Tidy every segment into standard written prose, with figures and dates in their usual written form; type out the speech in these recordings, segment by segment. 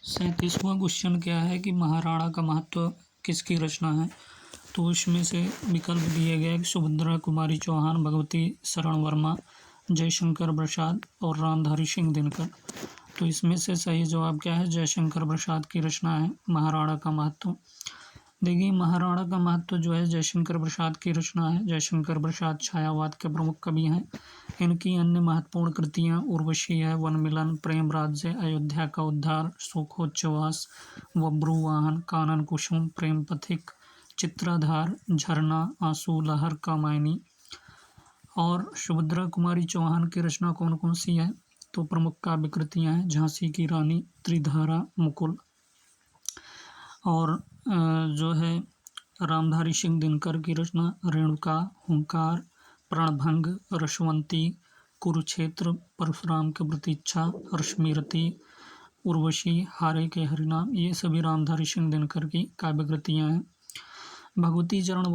37वां question क्या है कि महाराणा का महत्व किसकी रचना है। तो इसमें से विकल्प दिए गए कि सुभद्रा कुमारी चौहान, भगवती शरण वर्मा, जयशंकर प्रसाद और रामधारी सिंह दिनकर। तो इसमें से सही जवाब क्या है, जयशंकर प्रसाद की रचना है महाराणा का महत्व। देखिए महाराणा का महत्व जो है जयशंकर प्रसाद की रचना है। जयशंकर प्रसाद छायावाद के प्रमुख कवि हैं। इनकी अन्य महत्वपूर्ण कृतियां उर्वशी है, वनमिलन, प्रेम राज्य, अयोध्या का उद्धार, सुखोच्चवास, बब्रुवाहन, कानन कुसुम, प्रेम पथिक, चित्राधार, झरना, आंसू लहर, कामायनी। और सुभद्रा कुमारी चौहान की रचना कौन कौन सी है, तो प्रमुख काव्य कृतियाँ हैं झांसी की रानी, त्रिधारा, मुकुल। और जो है रामधारी सिंह दिनकर की रचना रेणुका, हुंकार, प्रणभंग, रसवंती, कुरुक्षेत्र, परशुराम की प्रतीक्षा, रश्मिरति, उर्वशी, हारे के हरिनाम। ये सभी रामधारी सिंह दिनकर की काव्य कृतियाँ हैं। भगवती चरण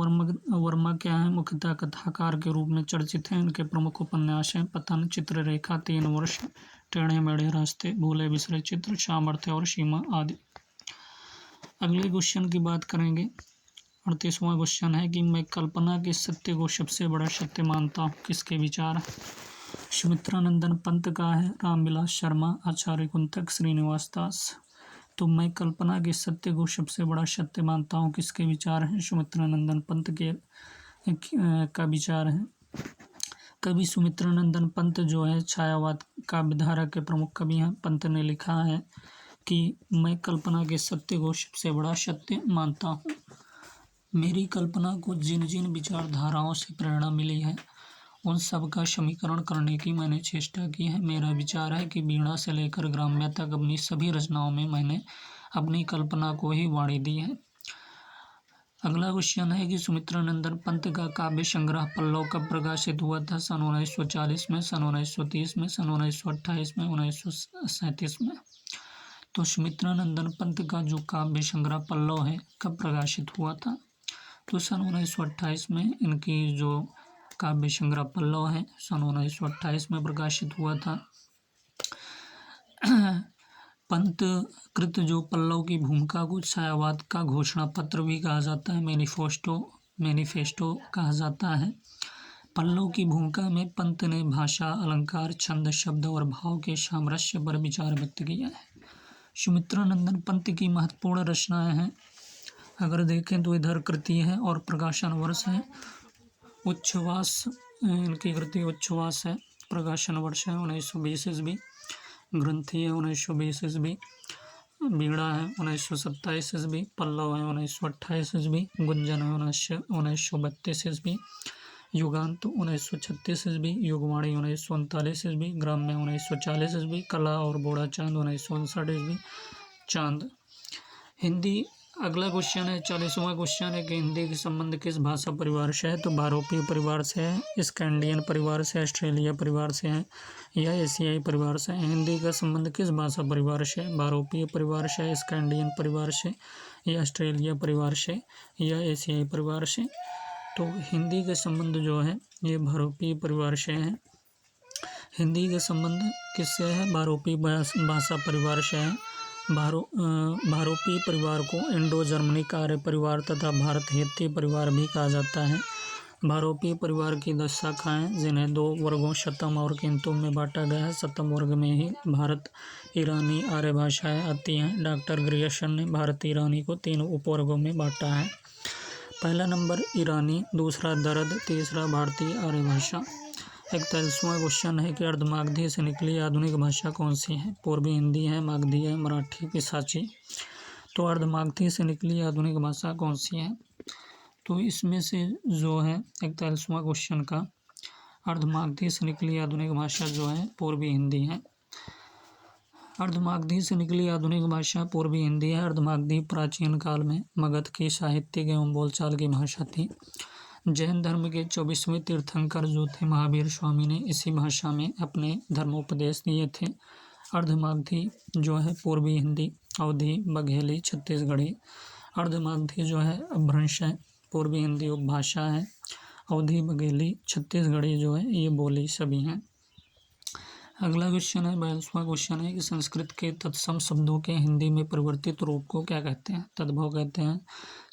वर्मा क्या है, मुख्यतः कथाकार के रूप में चर्चित हैं। इनके प्रमुख उपन्यास हैं पतन, चित्ररेखा, 3 वर्ष, टेढ़े मेढ़े रास्ते, भूले बिसरे चित्र, सामर्थ्य और सीमा आदि। अगले क्वेश्चन की बात करेंगे। 38वां क्वेश्चन है कि मैं कल्पना के सत्य को सबसे बड़ा सत्य मानता हूँ, किसके विचार है। सुमित्रानंदन पंत का है, रामविलास शर्मा, आचार्य कुंतक, श्रीनिवास दास। तो मैं कल्पना के सत्य को सबसे बड़ा सत्य मानता हूँ, किसके विचार हैं, सुमित्रानंदन पंत के का विचार है। कवि सुमित्रानंदन पंत जो है छायावाद काव्यधारा के प्रमुख कवि हैं। पंत ने लिखा है कि मैं कल्पना के सत्य को सबसे बड़ा सत्य मानता हूँ। मेरी कल्पना को जिन जिन विचारधाराओं से प्रेरणा मिली है उन सब का समीकरण करने की मैंने चेष्टा की है। मेरा विचार है कि वीणा से लेकर ग्राम्य तक अपनी सभी रचनाओं में मैंने अपनी कल्पना को ही वाणी दी है। अगला क्वेश्चन है कि सुमित्रानंदन पंत का काव्य संग्रह पल्लव कब प्रकाशित हुआ था, सन 1940 में, सन 1930 में, सन 1928 में, 1937 में। तो सुमित्रानंदन पंत का जो काव्य संग्रह पल्लव है कब प्रकाशित हुआ था, तो सन 1928 में इनकी जो काव्य संग्रह पल्लव है सन 1928 में प्रकाशित हुआ था। पंत कृत जो पल्लव की भूमिका को छायावाद का घोषणा पत्र भी कहा जाता है, मैनिफेस्टो कहा जाता है। पल्लव की भूमिका में पंत ने भाषा, अलंकार, छंद, शब्द और भाव के सामरस्य पर विचार व्यक्त किया है। सुमित्रानंदन पंत की महत्वपूर्ण रचनाएं हैं, अगर देखें तो इधर कृति है और प्रकाशन वर्ष है उच्छ्वास, इनकी कृति उच्छ्वास है, प्रकाशन वर्ष है 1920 ईस्वी, ग्रंथि है 1920 ईस्वी, वीणा है 1927 ईस्वी, पल्लव है 1928 ईस्वी, गुंजन है 1932 ईस्वी, युगांत 1936 ईस्वी, युगवाणी 1939 ईस्वी, ग्राम्य 1940 ईस्वी, कला और बोड़ा चांद 1959 ईस्वी, चांद। हिंदी। अगला क्वेश्चन है 40वां क्वेश्चन है कि हिंदी के संबंध किस भाषा परिवार से है, तो भारतीय परिवार से है, स्कैंडियन परिवार से, ऑस्ट्रेलिया परिवार से है या एशियाई परिवार से है। हिंदी का संबंध किस भाषा परिवार से है, भारतीय परिवार से, स्कैंडियन परिवार से या ऑस्ट्रेलिया परिवार से या एशियाई परिवार से। तो हिंदी के संबंध जो है ये भारतीय परिवार से है। हिंदी के संबंध किससे है, भारतीय भाषा परिवार से है। भारतीय परिवार को इंडो जर्मनिक आर्य परिवार तथा भारत हेती परिवार भी कहा जाता है। भारतीय परिवार की 10 शाखाएं जिन्हें 2 वर्गों शतम और किंतु में बांटा गया है। शतम वर्ग में ही भारत ईरानी आर्य भाषाएं आती हैं। डॉक्टर ग्रियर्सन ने भारतीय ईरानी को 3 उपवर्गों में बांटा है। पहला नंबर ईरानी, दूसरा दर्द, तीसरा भारतीय आर्य भाषा। 41वां क्वेश्चन है कि अर्धमागधी से निकली आधुनिक भाषा कौन सी है, पूर्वी हिंदी है, मागधी है, मराठी, पिशाची। तो अर्धमागधी से निकली आधुनिक भाषा कौन सी है, तो इसमें से जो है 41वां क्वेश्चन का अर्धमागधी से निकली आधुनिक भाषा जो है पूर्वी हिंदी है। अर्धमागधी से निकली आधुनिक भाषा पूर्वी हिंदी है। अर्धमागधी प्राचीन काल में मगध की साहित्यिक एवं बोलचाल की भाषा थी। जैन धर्म के 24वें तीर्थंकर जो थे महावीर स्वामी ने इसी भाषा में अपने धर्मोपदेश दिए थे। अर्धमागधी जो है पूर्वी हिंदी, अवधी, बघेली, छत्तीसगढ़ी। अर्धमागधी जो है अपभ्रंश है, पूर्वी हिंदी उपभाषा है, अवधी, बघेली, छत्तीसगढ़ी जो है ये बोली सभी हैं। अगला क्वेश्चन है 42वां क्वेश्चन है कि संस्कृत के तत्सम शब्दों के हिंदी में परिवर्तित रूप को क्या कहते हैं? तद्भव कहते हैं,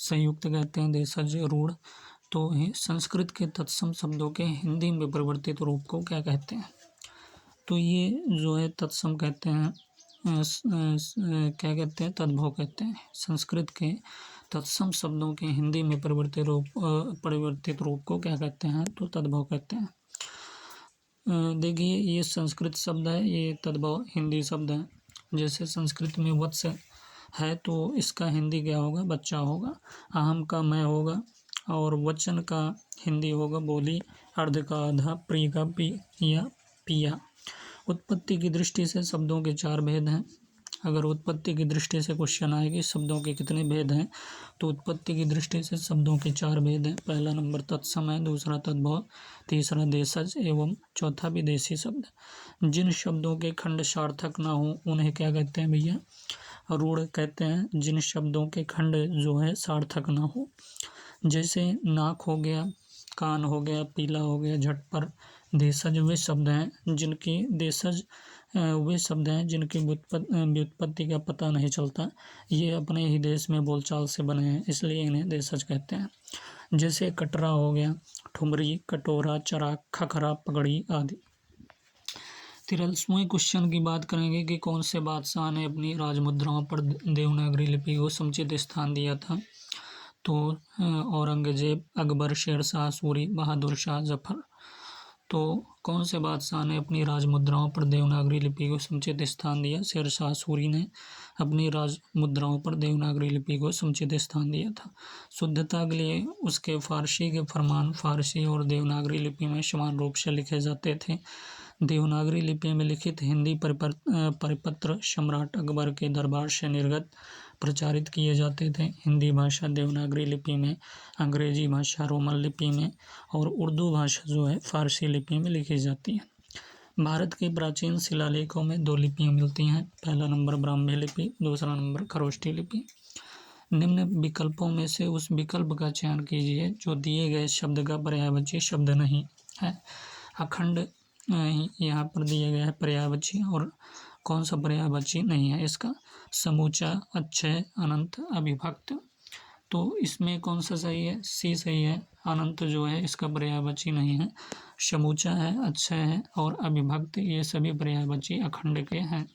संयुक्त कहते हैं, देशज, रूढ़। तो संस्कृत के तत्सम शब्दों के हिंदी में परिवर्तित रूप को क्या कहते हैं? तो ये जो है तत्सम कहते हैं, क्या कहते हैं? तद्भव कहते हैं। संस्कृत के तत्सम शब्दों के हिंदी में परिवर्तित रूप को क्या कहते हैं? तो तद्भव कहते हैं। देखिए ये संस्कृत शब्द है, ये तद्भव हिंदी शब्द है। जैसे संस्कृत में वत्स है तो इसका हिंदी क्या होगा? बच्चा होगा। अहम का मैं होगा और वचन का हिंदी होगा बोली, अर्ध का आधा, प्रिय का पिया पिया। उत्पत्ति की दृष्टि से शब्दों के 4 भेद हैं। अगर उत्पत्ति की दृष्टि से क्वेश्चन आए कि शब्दों के कितने भेद हैं, तो उत्पत्ति की दृष्टि से शब्दों के 4 भेद हैं। पहला नंबर तत्सम है, दूसरा तद्भव, तीसरा देशज एवं चौथा विदेशी शब्द। जिन शब्दों के खंड सार्थक ना हो उन्हें क्या कहते हैं भैया? रूढ़ कहते हैं। जिन शब्दों के खंड जो है सार्थक ना हो, जैसे नाक हो गया, कान हो गया, पीला हो गया, झटपर। देशज वे शब्द हैं जिनकी व्युत्पत्ति का पता नहीं चलता। ये अपने ही देश में बोलचाल से बने हैं, इसलिए इन्हें देशज कहते हैं। जैसे कटरा हो गया, ठुमरी, कटोरा, चराग, खखरा, पगड़ी आदि। 43वें क्वेश्चन की बात करेंगे कि कौन से बादशाह ने अपनी राजमुद्राओं पर देवनागरी लिपि को समुचित स्थान दिया था? तो औरंगजेब, अकबर, शेरशाह सूरी, बहादुर शाह जफर। तो कौन से बादशाह ने अपनी राजमुद्राओं पर देवनागरी लिपि को समुचित स्थान दिया? शेरशाह सूरी ने अपनी राजमुद्राओं पर देवनागरी लिपि को समुचित स्थान दिया था। शुद्धता के लिए उसके फारसी के फरमान फारसी और देवनागरी लिपि में समान रूप से लिखे जाते थे। देवनागरी लिपि में लिखित हिंदी परिपत्र सम्राट अकबर के दरबार से निर्गत प्रचारित किए जाते थे। हिंदी भाषा देवनागरी लिपि में, अंग्रेजी भाषा रोमन लिपि में और उर्दू भाषा जो है फारसी लिपि में लिखी जाती है। भारत के प्राचीन शिलालेखों में 2 लिपियाँ मिलती हैं। पहला नंबर ब्राह्मी लिपि, दूसरा नंबर खरोष्ठी लिपि। निम्न विकल्पों में से उस विकल्प का चयन कीजिए जो दिए गए शब्द का पर्यायवाची शब्द नहीं है। अखंड यहाँ पर दिया गया है पर्यायवाची, और कौन सा पर्यायवाची नहीं है इसका? समूचा, अक्षय, अनंत, अविभक्त। तो इसमें कौन सा सही है? सी सही है। अनंत जो है इसका पर्यायवाची नहीं है। समूचा है, अक्षय है और अविभक्त, ये सभी पर्यायवाची अखंड के हैं।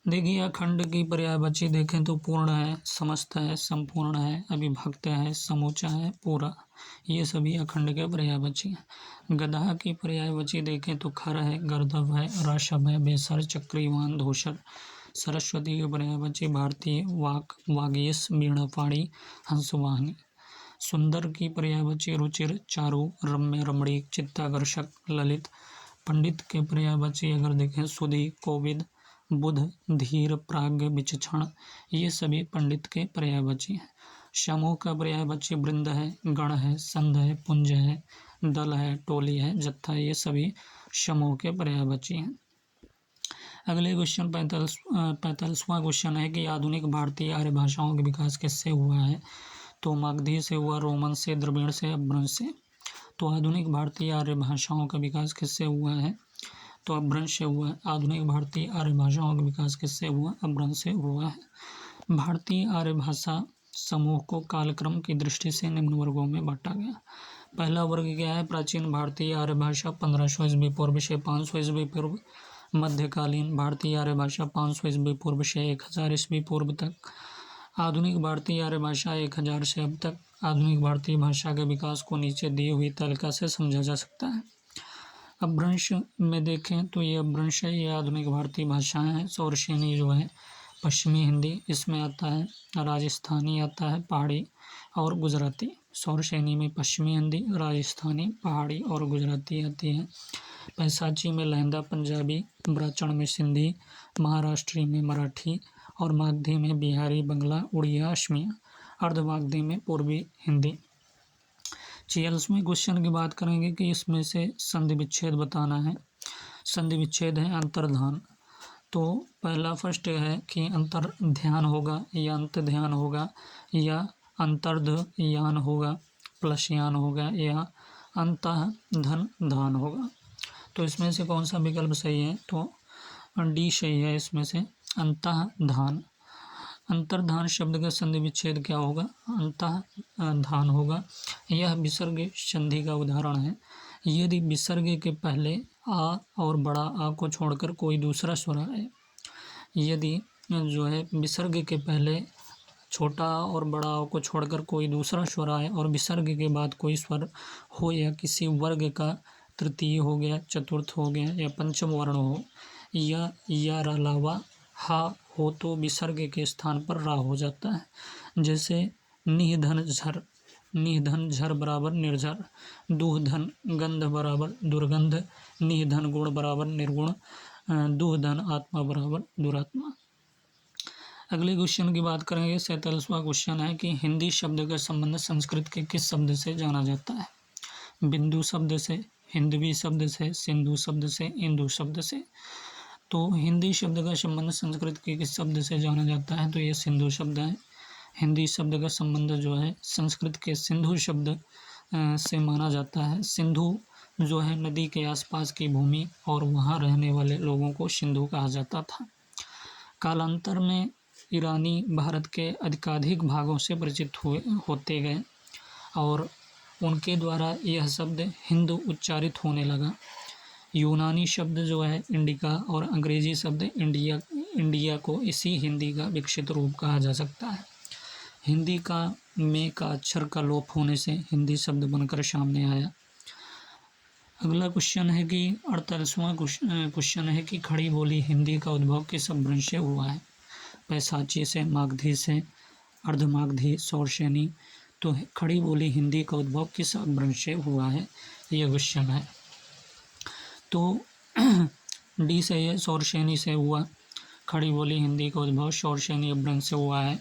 देखिए अखंड की पर्यायवाची देखें तो पूर्ण है, समस्त है, संपूर्ण है, अविभक्त है, समूचा है, पूरा। ये सभी अखंड के पर्यायवाची हैं। गधा की पर्यायवाची देखें तो खर है, गर्दभ है, राशभ है, बेसर, चक्रीवान, धूसर। सरस्वती की पर्यायवाची भारतीय, वाक, वागीश, वीणापाणी, हंसवाहिनी। सुंदर की पर्यायवाची रुचिर, चारु, रम्य, रमणीक, चित्ताकर्षक, ललित। पंडित के पर्यायवाची अगर देखें सुधि, कोविद, बुध, धीर, प्राज्ञ, विचक्षण। ये सभी पंडित के पर्यायवाची हैं। समूह का पर्यायवाची वृंद है, गण है, संघ है, पुंज है, दल है, टोली है, जत्था। ये सभी समूह के पर्यायवाची हैं। अगले क्वेश्चन 45वां क्वेश्चन है कि आधुनिक भारतीय आर्य भाषाओं का विकास किससे हुआ है? तो मागधी से हुआ, रोमन से, द्रविड़ से, अपभ्रंश से। तो आधुनिक भारतीय आर्य भाषाओं का विकास किससे हुआ है? तो अपभ्रंश से हुआ है। आधुनिक भारतीय आर्य भाषाओं का विकास किससे हुआ? अपभ्रंश से हुआ है। भारतीय आर्य भाषा समूह को कालक्रम की दृष्टि से निम्न वर्गों में बांटा गया। पहला वर्ग क्या है? प्राचीन भारतीय आर्य भाषा 1500 ईस्वी पूर्व से 500 ईस्वी पूर्व। मध्यकालीन भारतीय आर्य भाषा 500 ईस्वी पूर्व से 1000 ईस्वी पूर्व तक। आधुनिक भारतीय आर्य भाषा 1000 से अब तक। आधुनिक भारतीय भाषा के विकास को नीचे दी हुई तालिका से समझा जा सकता है। अपभ्रंश में देखें तो ये अपभ्रंश है, ये आधुनिक भारतीय भाषाएं हैं। सौरसेनी जो है पश्चिमी हिंदी इसमें आता है, राजस्थानी आता है, पहाड़ी और गुजराती। सौरसेनी में पश्चिमी हिंदी, राजस्थानी, पहाड़ी और गुजराती आती है। पैसाची में लहंदा पंजाबी, ब्राह्मण में सिंधी, महाराष्ट्री में मराठी और मागधी में बिहारी, बंगला, उड़िया, असमिया। अर्धमागधी में पूर्वी हिंदी। 46वें क्वेश्चन की बात करेंगे कि इसमें से संधि विच्छेद बताना है। संधि विच्छेद है अंतर्धान। तो पहला फर्स्ट है कि अंतर ध्यान होगा या अंत ध्यान होगा या अंतर्ध यान होगा प्लस यान होगा या अंतः धन धान होगा। तो इसमें से कौन सा विकल्प सही है? तो डी सही है इसमें से, अंतःधान। अंतर्धान शब्द का संधि विच्छेद क्या होगा? अंतःधान होगा। यह विसर्ग संधि का उदाहरण है। यदि विसर्ग के पहले आ और बड़ा आ को छोड़कर कोई दूसरा स्वर आए, यदि जो है विसर्ग के पहले छोटा आ और बड़ा आ को छोड़कर कोई दूसरा स्वर आए और विसर्ग के बाद कोई स्वर हो या किसी वर्ग का तृतीय हो गया, चतुर्थ हो गया या पंचम वर्ण हो या अलावा हा हो तो विसर्ग के स्थान पर रा हो जाता है। जैसे निधन झर, निधन झर बराबर निर्झर, दुहधन गंध बराबर दुर्गंध, निधन गुण बराबर निर्गुण, दुहधन आत्मा बराबर दुरात्मा। अगले क्वेश्चन की बात करेंगे। 47वां क्वेश्चन है कि हिंदी शब्द का संबंध संस्कृत के किस शब्द से जाना जाता है? बिंदु शब्द से, हिंदवी शब्द से, सिंधु शब्द से, इंदु शब्द से। तो हिंदी शब्द का संबंध संस्कृत के किस शब्द से जाना जाता है? तो ये सिंधु शब्द है। हिंदी शब्द का संबंध जो है संस्कृत के सिंधु शब्द से माना जाता है। सिंधु जो है नदी के आसपास की भूमि और वहाँ रहने वाले लोगों को सिंधु कहा जाता था। कालांतर में ईरानी भारत के अधिकाधिक भागों से परिचित होते गए और उनके द्वारा यह शब्द हिंदू उच्चारित होने लगा। यूनानी शब्द जो है इंडिका और अंग्रेजी शब्द इंडिया को इसी हिंदी का विकसित रूप कहा जा सकता है। हिंदी का में का अक्षर का लोप होने से हिंदी शब्द बनकर सामने आया। अगला क्वेश्चन है कि 48वां क्वेश्चन है कि खड़ी बोली हिंदी का उद्भव किस अपभ्रंश से हुआ है? पैसाची से, मागधी से, अर्धमागधी, सौरसेनी। तो खड़ी बोली हिंदी का उद्भव किस अपभ्रंश से हुआ है, यह क्वेश्चन है। तो डी सही है, सौरसेनी से हुआ। खड़ी बोली हिंदी का उद्भव सौरसेनी अपभ्रंश से हुआ है।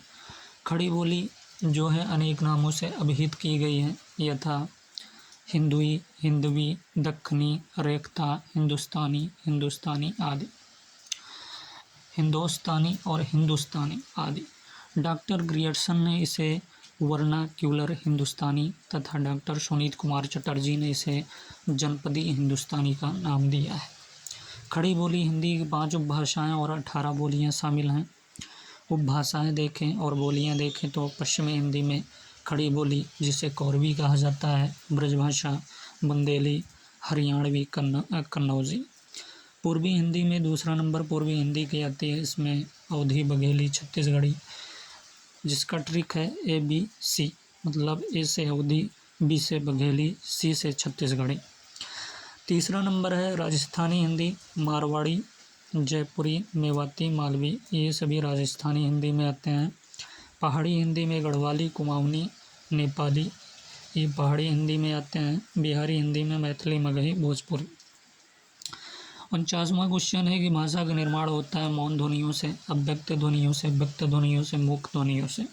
खड़ी बोली जो है अनेक नामों से अभिहित की गई है, यथा हिंदुई, हिंदवी, दक्खनी, रेखता, हिंदुस्तानी, हिंदुस्तानी आदि, हिंदुस्तानी और हिंदुस्तानी आदि। डॉक्टर ग्रियर्सन ने इसे वर्नाक्यूलर हिंदुस्तानी तथा डॉक्टर सुनीत कुमार चटर्जी ने इसे जनपदी हिंदुस्तानी का नाम दिया है। खड़ी बोली हिंदी की 5 उपभाषाएं और 18 बोलियां शामिल हैं। उपभाषाएं देखें और बोलियां देखें तो पश्चिमी हिंदी में खड़ी बोली जिसे कौरवी कहा जाता है, ब्रजभाषा, बुंदेली, हरियाणवी, कन्नौजी। पूर्वी हिंदी में दूसरा नंबर पूर्वी हिंदी की आती है। इसमें अवधी, बघेली, छत्तीसगढ़ी, जिसका ट्रिक है ABC, मतलब ए से अवधी, बी से बघेली, सी से छत्तीसगढ़ी। तीसरा नंबर है राजस्थानी हिंदी, मारवाड़ी, जयपुरी, मेवाती, मालवी, ये सभी राजस्थानी हिंदी में आते हैं। पहाड़ी हिंदी में गढ़वाली, कुमाऊनी, नेपाली, ये पहाड़ी हिंदी में आते हैं। बिहारी हिंदी में मैथिली, मगही, भोजपुरी। 49वां क्वेश्चन है कि भाषा का निर्माण होता है मौन ध्वनियों से, अव्यक्त ध्वनियों से, व्यक्त ध्वनियों से, मूक ध्वनियों से।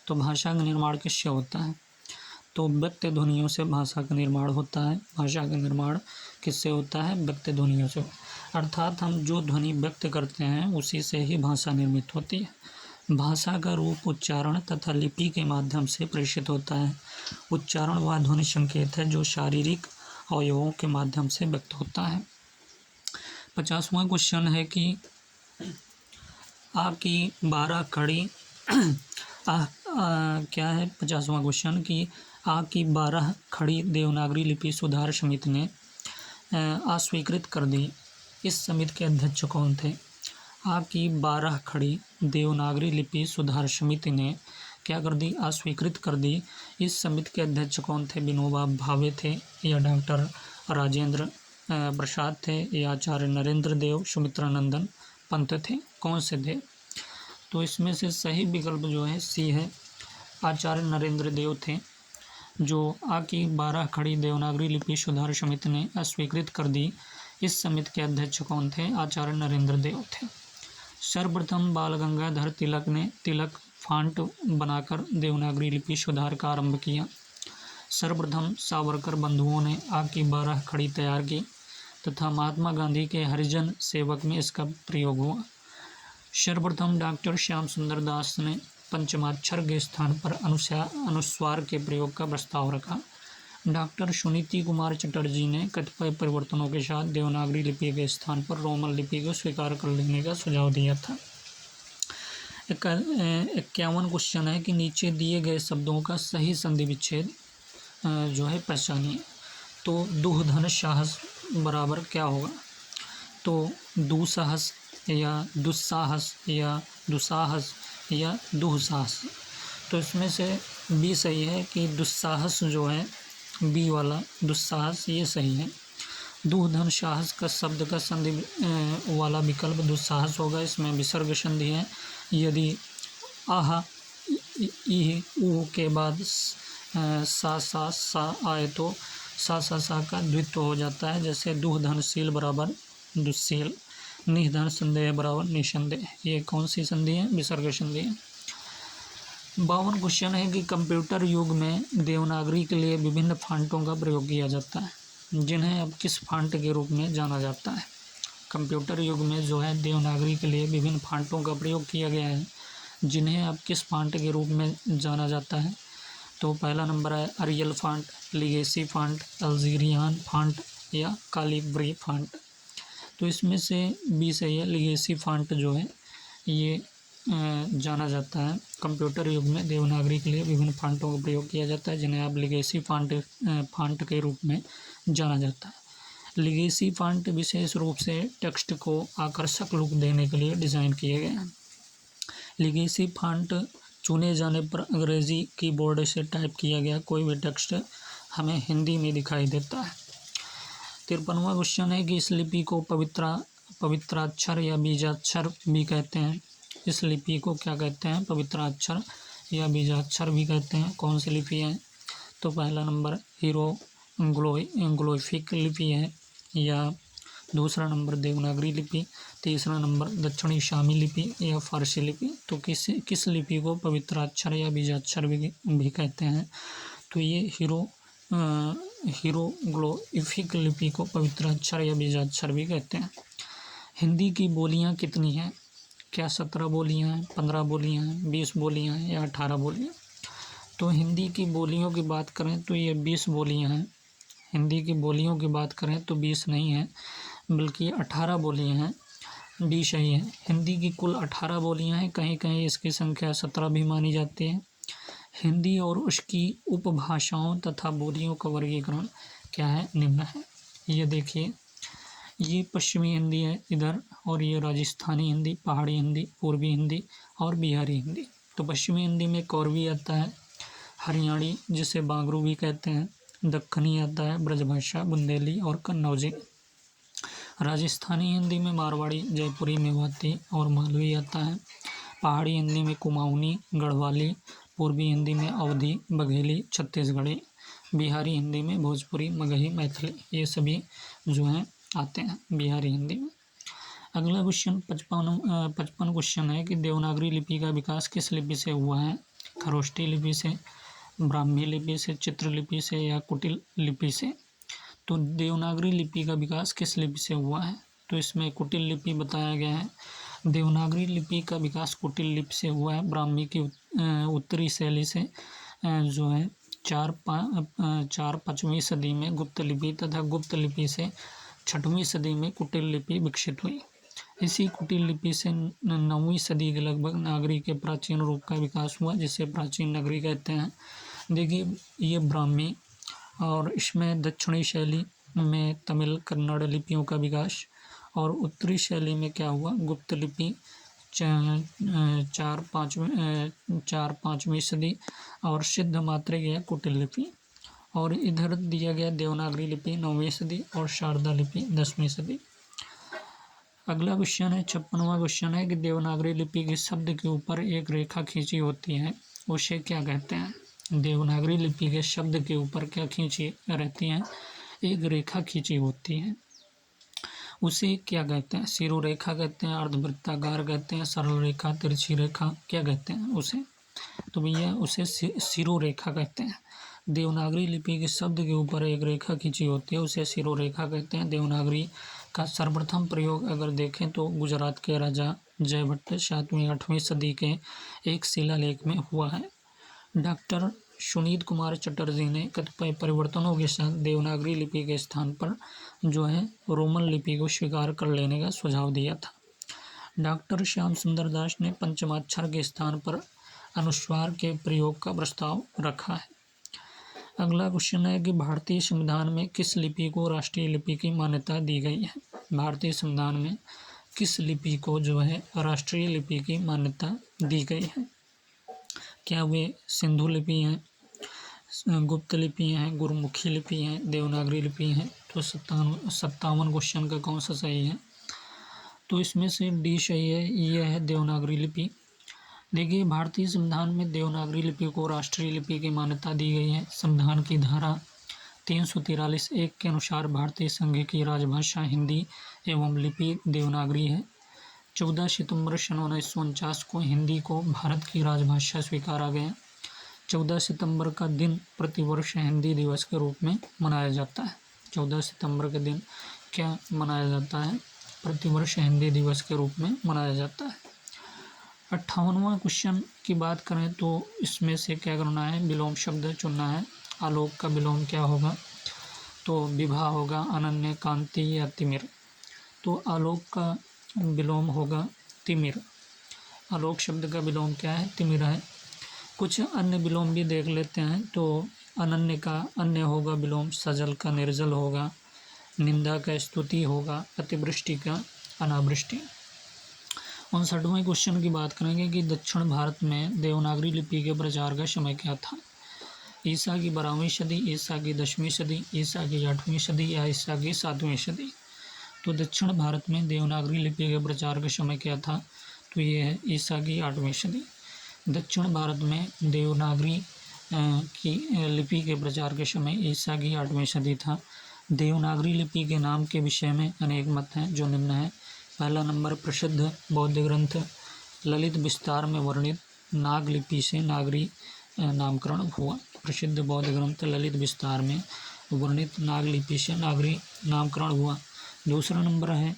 तो भाषा का निर्माण किससे होता है? तो व्यक्त ध्वनियों से भाषा का निर्माण होता है। भाषा का निर्माण किससे होता है? व्यक्त ध्वनियों से। अर्थात हम जो ध्वनि व्यक्त करते हैं उसी से ही भाषा निर्मित होती है। भाषा का रूप उच्चारण तथा लिपि के माध्यम से प्रेषित होता है। उच्चारण वह ध्वनि संकेत है जो शारीरिक अवयवों के माध्यम से व्यक्त होता है। 50वां क्वेश्चन है कि आ की 12 खड़ी क्या है 50वां क्वेश्चन कि आ की 12 खड़ी देवनागरी लिपि सुधार समिति ने अस्वीकृत कर दी। इस समिति के अध्यक्ष कौन थे? आ की 12 खड़ी देवनागरी लिपि सुधार समिति ने क्या कर दी? अस्वीकृत कर दी। इस समिति के अध्यक्ष कौन थे? विनोबा भावे थे या डॉक्टर राजेंद्र प्रसाद थे या आचार्य नरेंद्र देव, सुमित्रानंदन पंत थे? कौन से थे? तो इसमें से सही विकल्प जो है सी है, आचार्य नरेंद्र देव थे। जो आ की 12 खड़ी देवनागरी लिपि सुधार समिति ने अस्वीकृत कर दी, इस समिति के अध्यक्ष कौन थे? आचार्य नरेंद्र देव थे। सर्वप्रथम बाल गंगाधर तिलक ने तिलक फांट बनाकर देवनागरी लिपि सुधार का आरंभ किया। सर्वप्रथम सावरकर बंधुओं ने आ की 12 खड़ी तैयार की तथा महात्मा गांधी के हरिजन सेवक में इसका प्रयोग हुआ। सर्वप्रथम डॉक्टर श्याम सुंदर दास ने पंचमाक्षर के स्थान पर अनुस्वार के प्रयोग का प्रस्ताव रखा। डॉक्टर सुनीति कुमार चटर्जी ने कतिपय परिवर्तनों के साथ देवनागरी लिपि के स्थान पर रोमन लिपि को स्वीकार कर लेने का सुझाव दिया था। 51 क्वेश्चन है कि नीचे दिए गए शब्दों का सही संधि विच्छेद जो है पहचानिए। तो दुहधन साहस बराबर क्या होगा? तो दुसाहस या दुस्साहस या दुसाहस या दुहसाहस। तो इसमें से बी सही है कि दुस्साहस जो है, बी वाला दुस्साहस ये सही है। दुहधन साहस का शब्द का संधि वाला विकल्प दुस्साहस होगा। इसमें विसर्ग संधि है। यदि आह इ ऊ के बाद सा आए तो सा का द्वित्व हो जाता है। जैसे दुहधनशील बराबर दुस्सील, निधन संदेह बराबर निसंदेह। ये कौन सी संधि है? विसर्ग संधि है। 52 क्वेश्चन है कि कंप्यूटर युग में देवनागरी के लिए विभिन्न फांटों का प्रयोग किया जाता है, जिन्हें अब किस फांट के रूप में जाना जाता है? कंप्यूटर युग में जो है देवनागरी के लिए विभिन्न फांटों का प्रयोग किया गया है, जिन्हें अब किस फांट के रूप में जाना जाता है? तो पहला नंबर है Arial font, legacy font, Algerian font या कालिब्री फांट। तो इसमें से बी सही है, लिगेसी फांट जो है ये जाना जाता है। कंप्यूटर युग में देवनागरी के लिए विभिन्न फांटों का प्रयोग किया जाता है, जिन्हें अब लिगेसी फांट के रूप में जाना जाता है। लिगेसी फांट विशेष रूप से टेक्स्ट को आकर्षक लुक देने के लिए डिज़ाइन किए गए हैं। लिगेसी फांट चुने जाने पर अंग्रेजी कीबोर्ड से टाइप किया गया कोई भी टेक्स्ट हमें हिंदी में दिखाई देता है। 53वां क्वेश्चन है कि इस लिपि को पवित्राक्षर या बीजाक्षर भी कहते हैं। इस लिपि को क्या कहते हैं? पवित्राक्षर या बीजाक्षर भी कहते हैं। कौन सी लिपि है? तो पहला नंबर हीरोग्लिफिक लिपि है, या दूसरा नंबर देवनागरी लिपि, तीसरा नंबर दक्षिणी शामी लिपि या फारसी लिपि। तो किस लिपि को पवित्राक्षर या बीजाक्षर भी कहते हैं? तो ये हीरोग्लिफिक लिपि को पवित्राक्षर या बीजाक्षर भी कहते हैं। हिंदी की बोलियां कितनी हैं? क्या 17 बोलियां हैं, 15 बोलियां हैं, 20 बोलियां हैं या 18 बोलियां? तो हिंदी की बोलियों की बात करें तो ये 20 बोलियां हैं। हिंदी की बोलियों की बात करें तो 20 नहीं है, बल्कि 18 बोलियां हैं। बी सही है। हिंदी की कुल 18 बोलियां हैं। कहीं कहीं इसकी संख्या 17 भी मानी जाती है। हिंदी और उसकी उपभाषाओं तथा बोलियों का वर्गीकरण क्या है? निम्न है। ये देखिए, ये पश्चिमी हिंदी है इधर, और ये राजस्थानी हिंदी, पहाड़ी हिंदी, पूर्वी हिंदी और बिहारी हिंदी। तो पश्चिमी हिंदी में कोरवी आता है, हरियाणी जिसे बांगरू भी कहते हैं, दक्खनी आता है ब्रजभाषा, बुंदेली और कन्नौजी। राजस्थानी हिंदी में मारवाड़ी, जयपुरी, मेवाती और मालवी आता है। पहाड़ी हिंदी में कुमाऊनी, गढ़वाली, पूर्वी हिंदी में अवधी, बघेली, छत्तीसगढ़ी, बिहारी हिंदी में भोजपुरी, मगही, मैथिली, ये सभी जो हैं आते हैं बिहारी हिंदी में। अगला क्वेश्चन 55 क्वेश्चन है कि देवनागरी लिपि का विकास किस लिपि से हुआ है? खरोष्टी लिपि से, ब्राह्मी लिपि से, चित्रलिपि से या कुटिल लिपि से? तो देवनागरी लिपि का विकास किस लिपि से हुआ है? तो इसमें कुटिल लिपि बताया गया है। देवनागरी लिपि का विकास कुटिल लिपि से हुआ है। ब्राह्मी की उत्तरी शैली से जो है 4-5वीं सदी में गुप्त लिपि तथा गुप्त लिपि से 6वीं सदी में कुटिल लिपि विकसित हुई। इसी कुटिल लिपि से 9वीं सदी के लगभग नागरी के प्राचीन रूप का विकास हुआ, जिसे प्राचीन नगरी कहते हैं। देखिए, ये ब्राह्मी, और इसमें दक्षिणी शैली में तमिल कन्नड़ लिपियों का विकास, और उत्तरी शैली में क्या हुआ? गुप्त लिपि 4-5वीं सदी, और सिद्ध मात्रिक या कुटिल लिपि। और इधर दिया गया देवनागरी लिपि 9वीं सदी और शारदा लिपि 10वीं सदी। अगला क्वेश्चन है 56वां क्वेश्चन है कि देवनागरी लिपि के शब्द के ऊपर एक रेखा खींची होती है, उसे क्या कहते हैं? देवनागरी लिपि के शब्द के ऊपर क्या खींची रहती है? एक रेखा खींची होती है, उसे क्या कहते हैं? सिरो रेखा कहते हैं, अर्धवृत्ताकार कहते हैं, सरल रेखा, तिरछी रेखा, क्या कहते हैं उसे? तो भैया उसे सिरो रेखा कहते हैं। देवनागरी लिपि के शब्द के ऊपर एक रेखा खींची होती है, उसे सिरो रेखा कहते हैं। देवनागरी का सर्वप्रथम प्रयोग अगर देखें तो गुजरात के राजा जयभट्ट 7वीं-8वीं सदी के एक शिलालेख में हुआ है। डॉक्टर सुनीत कुमार चटर्जी ने कतिपय परिवर्तनों के साथ देवनागरी लिपि के स्थान पर जो है रोमन लिपि को स्वीकार कर लेने का सुझाव दिया था। डॉक्टर श्याम सुंदर दास ने पंचमाक्षर के स्थान पर अनुस्वार के प्रयोग का प्रस्ताव रखा है। अगला क्वेश्चन है कि भारतीय संविधान में किस लिपि को राष्ट्रीय लिपि की मान्यता दी गई है। भारतीय संविधान में किस लिपि को जो है राष्ट्रीय लिपि की मान्यता दी गई है। क्या वे सिंधु लिपि हैं, गुप्त लिपि हैं, गुरुमुखी लिपि हैं, देवनागरी लिपि हैं। तो 57 क्वेश्चन का कौन सा सही है। तो इसमें से डी सही है, ये है देवनागरी लिपि। देखिए भारतीय संविधान में देवनागरी लिपि को राष्ट्रीय लिपि की मान्यता दी गई है। संविधान की धारा 343(1) के अनुसार भारतीय संघ की राजभाषा हिंदी एवं लिपि देवनागरी है। 14 सितंबर सन 1949 को हिंदी को भारत की राजभाषा स्वीकारा गया। 14 सितंबर का दिन प्रतिवर्ष हिंदी दिवस के रूप में मनाया जाता है। 14 सितंबर के दिन क्या मनाया जाता है, प्रतिवर्ष हिंदी दिवस के रूप में मनाया जाता है। 58वां क्वेश्चन की बात करें तो इसमें से क्या करना है, विलोम शब्द चुनना है। आलोक का विलोम क्या होगा, तो विभा होगा, अनन्य, कांति या तिमिर। तो आलोक का विलोम होगा तिमिर। आलोक शब्द का विलोम क्या है, तिमिर है। कुछ अन्य विलोम भी देख लेते हैं। तो अनन्य का अन्य होगा विलोम, सजल का निर्जल होगा, निंदा का स्तुति होगा, अतिवृष्टि का अनावृष्टि। 59वें क्वेश्चन की बात करेंगे कि दक्षिण भारत में देवनागरी लिपि के प्रचार का समय क्या था। ईसा की 12वीं सदी, ईसा की 10वीं सदी, ईसा की 8वीं सदी या ईसा की 7वीं सदी। तो दक्षिण भारत में देवनागरी लिपि के प्रचार का समय क्या था, तो ये है ईसा की 8वीं सदी। दक्षिण भारत में देवनागरी की लिपि के प्रचार के समय ईसा की 8वीं सदी था। देवनागरी लिपि के नाम के विषय में अनेक मत हैं जो निम्न है। पहला नंबर, प्रसिद्ध बौद्ध ग्रंथ ललित विस्तार में वर्णित नाग लिपि से नागरी नामकरण हुआ। प्रसिद्ध बौद्ध ग्रंथ ललित विस्तार में वर्णित नाग लिपि से नागरी नामकरण हुआ। दूसरा नंबर है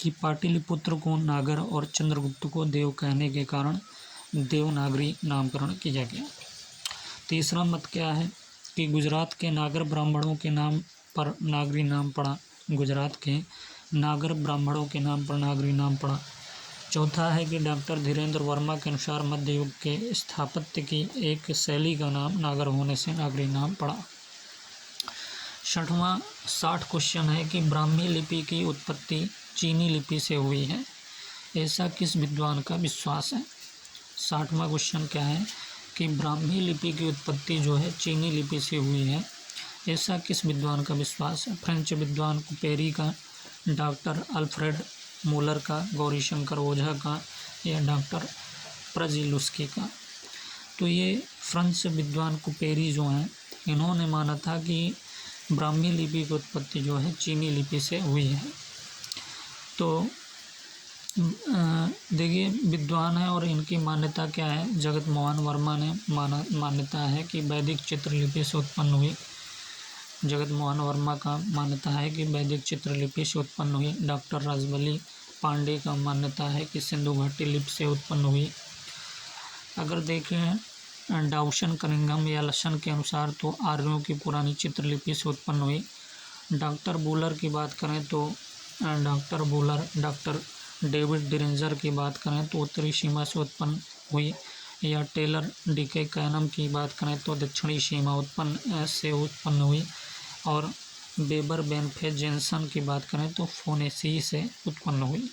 कि पाटलिपुत्र को नागर और चंद्रगुप्त को देव कहने के कारण देवनागरी नामकरण किया गया। तीसरा मत क्या है कि गुजरात के नागर ब्राह्मणों के नाम पर नागरी नाम पड़ा। गुजरात के नागर ब्राह्मणों के नाम पर नागरी नाम पड़ा। चौथा है कि डॉक्टर धीरेन्द्र वर्मा के अनुसार मध्य युग के स्थापत्य की एक शैली का नाम नागर होने से नागरी नाम पड़ा। 60 क्वेश्चन है कि ब्राह्मी लिपि की उत्पत्ति चीनी लिपि से हुई है, ऐसा किस विद्वान का विश्वास है। 60वां क्वेश्चन क्या है कि ब्राह्मी लिपि की उत्पत्ति जो है चीनी लिपि से हुई है, ऐसा किस विद्वान का विश्वास है। फ्रेंच विद्वान कुपेरी का, डॉक्टर अल्फ्रेड मूलर का, गौरीशंकर ओझा का या डॉक्टर प्रजिलुस्की का। तो ये फ्रेंच विद्वान कुपेरी जो हैं इन्होंने माना था कि ब्राह्मी लिपि की उत्पत्ति जो है चीनी लिपि से हुई है। तो देखिए विद्वान है और इनकी मान्यता क्या है। जगत मोहन वर्मा ने मान्यता है कि वैदिक चित्रलिपि से उत्पन्न हुई। जगत मोहन वर्मा का मान्यता है कि वैदिक चित्रलिपि से उत्पन्न हुई। डॉक्टर राजबली पांडे का मान्यता है कि सिंधु घाटी लिपि से उत्पन्न हुई। अगर देखें डाउशन, कनिंघम या लसन के अनुसार तो आर्यों की पुरानी चित्रलिपि से उत्पन्न हुई। डॉक्टर बूलर की बात करें तो डॉक्टर बूलर, डॉक्टर डेविड डिरेंजर की बात करें तो उत्तरी सीमा से उत्पन्न हुई, या टेलर डीके कैनम की बात करें तो दक्षिणी सीमा से उत्पन्न हुई, और बेबर बेनफे जेनसन की बात करें तो फोनेसी से उत्पन्न हुई।